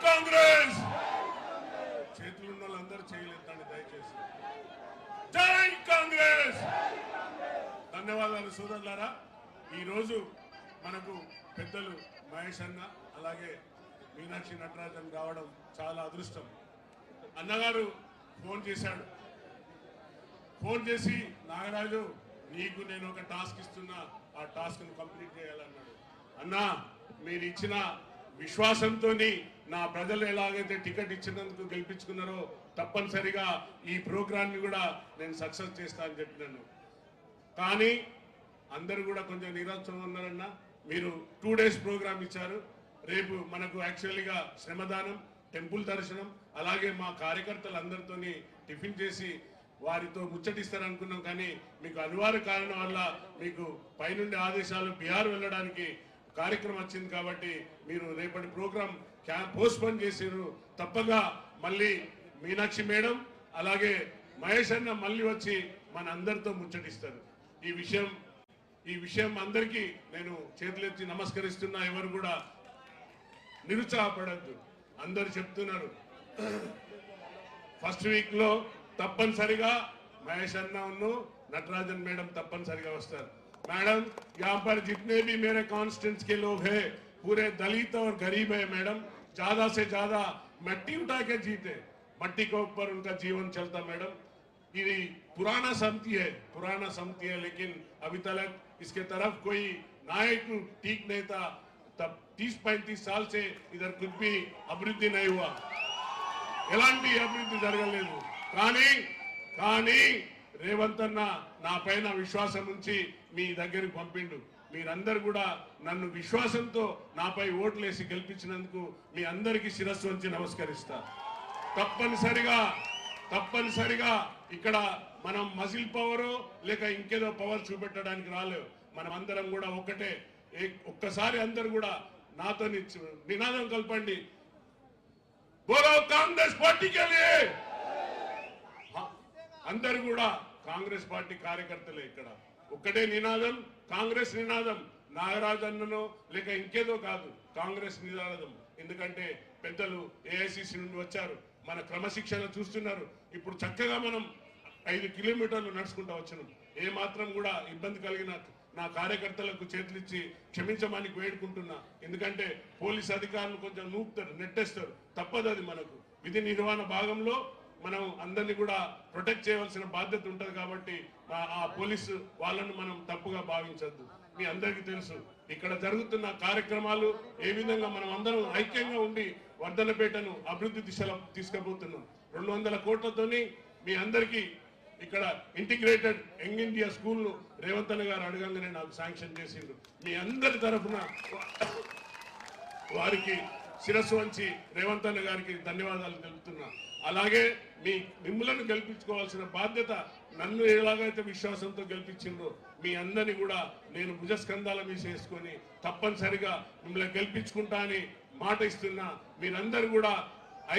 కాంగ్రెస్ చేతులున్న వాళ్ళందరూ చేయలేదండి దయచేసి. జై కాంగ్రెస్. ధన్యవాదాలు సోదరులారా. ఈరోజు మనకు పెద్దలు మహేష్ అన్న అలాగే మీనాక్షి నటరాజన్ రావడం చాలా అదృష్టం. అన్నగారు ఫోన్ చేశాడు. ఫోన్ చేసి నాగరాజు నీకు నేను ఒక టాస్క్ ఇస్తున్నా, ఆ టాస్క్ను కంప్లీట్ చేయాలన్నాడు. అన్నా మీరు ఇచ్చిన విశ్వాసంతో నా ప్రజలు ఎలాగైతే టికెట్ ఇచ్చినందుకు గెలిపించుకున్నారో తప్పనిసరిగా ఈ ప్రోగ్రామ్ని కూడా నేను సక్సెస్ చేస్తా అని చెప్పినాను. కానీ అందరూ కూడా కొంచెం నిరాశగా ఉన్నారన్నా. మీరు 2 days ప్రోగ్రామ్ ఇచ్చారు. రేపు మనకు యాక్చువల్గా శ్రమదానం, టెంపుల్ దర్శనం, అలాగే మా కార్యకర్తలు అందరితో టిఫిన్ చేసి వారితో ముచ్చటిస్తారనుకున్నాం. కానీ మీకు అనివార్య కారణం వల్ల మీకు పైనుండి ఆదేశాలు బీహార్ వెళ్ళడానికి కార్యక్రమం వచ్చింది కాబట్టి మీరు రేపటి ప్రోగ్రాం పోస్ట్పోన్ చేసారు. తప్పగా మళ్ళీ మీనాక్షి మేడం అలాగే మహేష్ అన్న మళ్ళీ వచ్చి మన అందరితో ముచ్చటిస్తారు. ఈ విషయం అందరికీ నేను చేతులెత్తి నమస్కరిస్తున్నా. ఎవరు కూడా నిరుత్సాహపడద్దు. అందరు చెప్తున్నారు ఫస్ట్ వీక్ లో తప్పనిసరిగా మహేష్ అన్న नटराजन मैडम तपनसरिगा वस्तार. मैडम यहाँ पर जितने भी मेरे कॉन्स्टिट्यूंस के लोग हैं पूरे दलित और गरीब है मैडम. ज्यादा से ज्यादा मट्टी उठा के जीते, मट्टी के ऊपर उनका जीवन चलता मैडम. ये पुराना समिति है लेकिन अभी तक इसके तरफ कोई नायक ठीक नहीं था. तब 30-35 साल से इधर कुछ भी अभिवृद्धि नहीं हुआ, ఎలాంటి అభివృద్ధి జరగలేదు. కానీ రేవంత్ అన్న నా పైన విశ్వాసం ఉంచి మీ దగ్గరికి పంపిండు. మీరందరూ కూడా నన్ను విశ్వాసంతో నాపై ఓట్లేసి గెలిపించినందుకు మీ అందరికీ శిరస్సు వంచి నమస్కరిస్తా. తప్పనిసరిగా ఇక్కడ మనం మజిల్ పవర్ లేక ఇంకేదో పవర్ చూపెట్టడానికి రాలేవు. మనం అందరం కూడా ఒకటే. ఒక్కసారి అందరు కూడా నాతో నినాదం కల్పండి, बोलो कांग्रेस पार्टी के लिए. अंदर కూడా కాంగ్రెస్ పార్టీ కార్యకర్తలే. ఇక్కడ ఒక్కటే నినాదం, కాంగ్రెస్ నినాదం. నాగరాజన్ననో లేక ఇంకేదో కాదు, కాంగ్రెస్ నినాదం. ఎందుకంటే పెద్దలు ఏఐసిసి నుండి వచ్చారు, మన క్రమశిక్షణ చూస్తున్నారు. ఇప్పుడు చక్కగా మనం 5 కిలోమీటర్లు నడుచుకుంటూ వచ్చినాం. ఏ మాత్రం కూడా ఇబ్బంది కలిగిన నా కార్యకర్తలకు చేతులిచ్చి క్షమించమని వేడుకుంటున్నా. ఎందుకంటే పోలీస్ అధికారులు కొంచెం నూపుతారు, నెట్టేస్తారు. తప్పదు, అది మనకు విధి నిర్వహణ భాగంలో మనం అందరినీ కూడా ప్రొటెక్ట్ చేయవలసిన బాధ్యత ఉంటుంది. కాబట్టి ఆ పోలీసు వాళ్ళను మనం తప్పుగా భావించద్దు. మీ అందరికీ తెలుసు ఇక్కడ జరుగుతున్న కార్యక్రమాలు ఏ విధంగా మనం అందరం ఐక్యంగా ఉండి వర్ధనపేటను అభివృద్ధి దిశలో తీసుకుపోతున్నాం. 200 కోట్లతోని మీ అందరికీ ఇక్కడ integrated young India school Revanth అన్న గారు అడగంగానే నాకు శాంక్షన్ చేసిండ్రు. మీ అందరి తరఫున వారికి శిరస్సు వంచి రేవంత్ అన్న గారికి ధన్యవాదాలు తెలుపుతున్నా. అలాగే మిమ్మల్ని గెలిపించుకోవాల్సిన బాధ్యత నన్ను ఎలాగైతే విశ్వాసంతో గెలిపించిండ్రో మీ అందరినీ కూడా నేను భుజస్కంధాల మీద చేసుకొని తప్పనిసరిగా మిమ్మల్ని గెలిపించుకుంటా అని మాట ఇస్తున్నా. మీరందరూ కూడా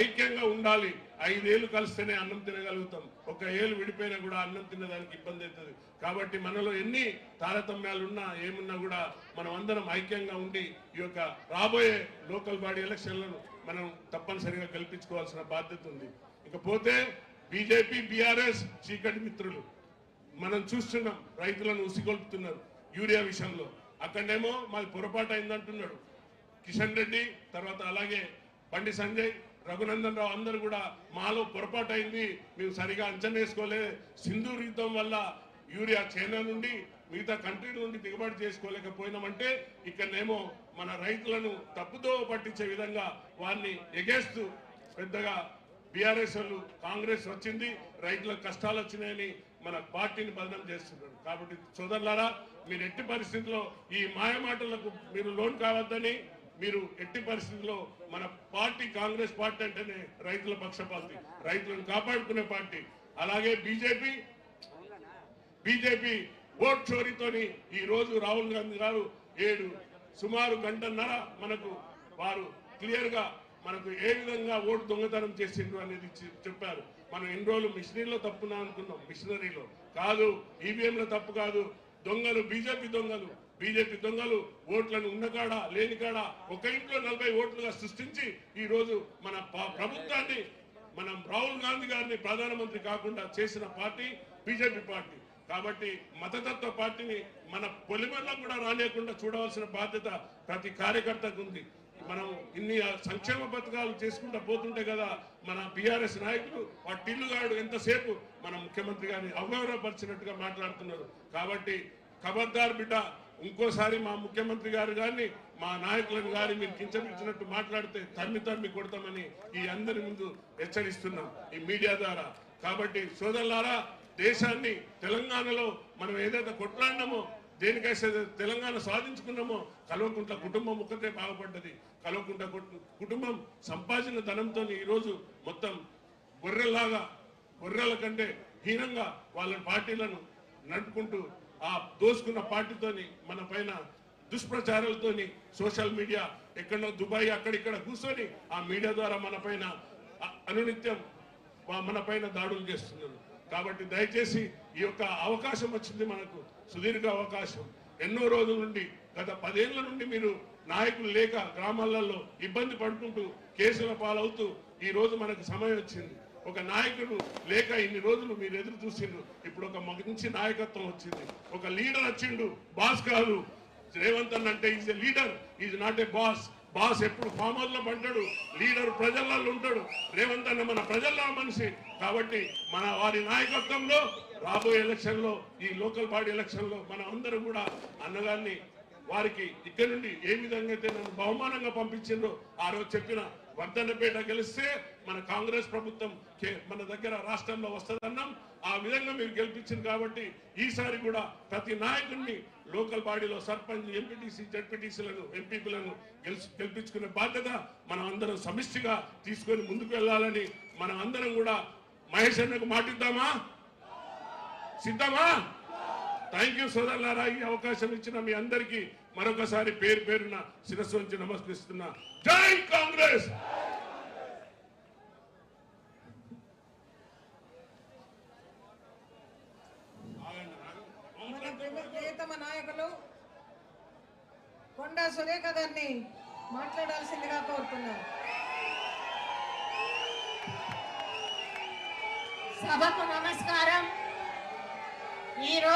ఐక్యంగా ఉండాలి. 5 ఏళ్ళు కలిస్తేనే అన్నం తినగలుగుతాం. 1 ఏళ్ళు విడిపోయినా కూడా అన్నం తినడానికి ఇబ్బంది అవుతుంది. కాబట్టి మనలో ఎన్ని తారతమ్యాలు ఉన్నా ఏమున్నా కూడా మనం అందరం ఐక్యంగా ఉండి ఈ యొక్క రాబోయే లోకల్ బాడీ ఎలక్షన్లను మనం తప్పనిసరిగా గెలిపించుకోవాల్సిన బాధ్యత ఉంది. ఇకపోతే బీజేపీ బీఆర్ఎస్ చీకటి మిత్రులు మనం చూస్తున్నాం. రైతులను ఉసిగొల్పుతున్నారు యూరియా విషయంలో. అక్కడేమో మాది పొరపాటు అయిందంటున్నాడు కిషన్ రెడ్డి, తర్వాత అలాగే బండి సంజయ్, రఘునందన్ రావు అందరూ కూడా మాలో పొరపాటు అయింది, మేము సరిగా అంచనా వేసుకోలే, సింధూర్ యుద్ధం వల్ల యూరియా చైనా నుండి మిగతా కంట్రీ నుండి దిగుబడి చేసుకోలేకపోయినామంటే ఇక్కడనేమో మన రైతులను తప్పుదో పట్టించే విధంగా వారిని ఎగేస్తూ పెద్దగా బీఆర్ఎస్ వాళ్ళు కాంగ్రెస్ వచ్చింది, రైతులకు కష్టాలు వచ్చినాయని మన పార్టీని బదనం చేస్తున్నారు. కాబట్టి సోదరులారా, మీరు ఎట్టి పరిస్థితుల్లో ఈ మాయమాటలకు మీరు లోన్ కావద్దని, మీరు ఎట్టి పరిస్థితుల్లో మన పార్టీ కాంగ్రెస్ పార్టీ అంటేనే రైతుల పక్షపాతి, రైతులను కాపాడుకునే పార్టీ. అలాగే బీజేపీ ఓట్ చోరీతోని ఈ రోజు రాహుల్ గాంధీ గారు సుమారు 1.5 గంటన్నర మనకు వారు క్లియర్ గా మనకు ఏ విధంగా ఓటు దొంగతనం చేసిండ్రు అనేది చెప్పారు. మనం ఎన్ని రోజులు మిషనరీలో తప్పునా అనుకున్నాం, మిషనరీలో కాదు, ఈవీఎంలో తప్పు కాదు. దొంగలు బీజేపీ దొంగలు బీజేపీ దొంగలు ఓట్లను ఉన్న కాడ లేని కాడ ఒక ఇంట్లో 40 ఓట్లుగా సృష్టించి ఈ రోజు మన ప్రభుత్వాన్ని మనం రాహుల్ గాంధీ గారిని ప్రధానమంత్రి కాకుండా చేసిన పార్టీ బీజేపీ పార్టీ. కాబట్టి మతతత్వ పార్టీని మన పొలిమేరలో కూడా రానియకుండా చూడవలసిన బాధ్యత ప్రతి కార్యకర్తకు ఉంది. మనం ఇన్ని సంక్షేమ పథకాలు చేసుకుంటూ పోతుంటే కదా మన బీఆర్ఎస్ నాయకులు వాటి టిల్లుగాడు ఎంతసేపు మన ముఖ్యమంత్రి గారిని అవగౌరవపరిచినట్టుగా మాట్లాడుతున్నారు. కాబట్టి ఖబర్దార్ బిడ్డ, ఇంకోసారి మా ముఖ్యమంత్రి గారు గారిని మా నాయకులను గారి మీరు కించపించినట్టు మాట్లాడితే తమ్మి కొడతామని ఈ అందరి ముందు హెచ్చరిస్తున్నాం ఈ మీడియా ద్వారా. కాబట్టి సోదరులారా, దేశాన్ని తెలంగాణలో మనం ఏదైతే కొట్లాడినామో, దేనికైతే తెలంగాణ సాధించుకున్నామో, కల్వకుంట్ల కుటుంబం ఒక్కటే బాగుపడ్డది. కల్వకుంట్ల కుటుంబం సంపాదించిన ధనంతో ఈరోజు మొత్తం గొర్రెల కంటే హీనంగా వాళ్ళ పార్టీలను నడుపుకుంటూ ఆ దోసుకున్న పార్టీతోని మన పైన దుష్ప్రచారాలతోని సోషల్ మీడియా ఎక్కడో దుబాయ్ అక్కడిక్కడ కూర్చొని ఆ మీడియా ద్వారా మన పైన అనునిత్యం మన పైన దాడులు చేస్తున్నారు. కాబట్టి దయచేసి ఈ యొక్క అవకాశం వచ్చింది మనకు, సుదీర్ఘ అవకాశం. ఎన్నో రోజుల నుండి గత 10 ఏళ్ల నుండి మీరు నాయకులు లేక గ్రామాలలో ఇబ్బంది పడుకుంటూ కేసుల పాలవుతూ ఈ రోజు మనకు సమయం వచ్చింది. ఒక నాయకుడు లేక ఇన్ని రోజులు మీరు ఎదురు చూసిండ్రు. ఇప్పుడు ఒక మంచి నాయకత్వం వచ్చింది, ఒక లీడర్ వచ్చిండు. బాస్ కాదు రేవంత్ అన్న అంటే is a leader, is not a boss. Boss ఎప్పుడు ఫామ్ హౌస్ లో పడ్డాడు, లీడర్ ప్రజల్లో ఉంటాడు. రేవంత్ అన్న మన ప్రజల్లో మనిషి. కాబట్టి మన వారి నాయకత్వంలో రాబోయే ఎలక్షన్ లో, ఈ లోకల్ బాడీ ఎలక్షన్ లో మనం అందరం కూడా అన్నగారిని వారికి ఇక్కడ నుండి ఏ విధంగా అయితే నన్ను బహుమానంగా పంపించిండ్రో ఆ రోజు చెప్పిన వర్ధన్నపేట గెలిస్తే మన కాంగ్రెస్ ప్రభుత్వం మన దగ్గర రాష్ట్రంలో వస్తుందన్నాం. ఆ విధంగా మీరు గెలిపించింది. కాబట్టి ఈసారి కూడా ప్రతి నాయకుడిని లోకల్ బాడీలో సర్పంచ్, ఎంపీటీసీ, జడ్పీటీసీలను, ఎంపీపీలను గెలిపించుకునే బాధ్యత మనం అందరం సమిష్టిగా తీసుకొని ముందుకు వెళ్ళాలని మనం అందరం కూడా మహేష్ అన్నకు మాటిద్దామా? సిద్ధమా? థ్యాంక్ యూ సోదరులారా. ఈ అవకాశం ఇచ్చిన మీ అందరికీ మరొకసారి పేరు పేరున శిరస్సు నుంచి నమస్కరిస్తున్నా. జై కాంగ్రెస్. ప్రియతమ నాయకులు కొండా సురేఖ గారిని మాట్లాడాల్సిందిగా కోరుతున్నారు. సభకు నమస్కారం. ఈరోజు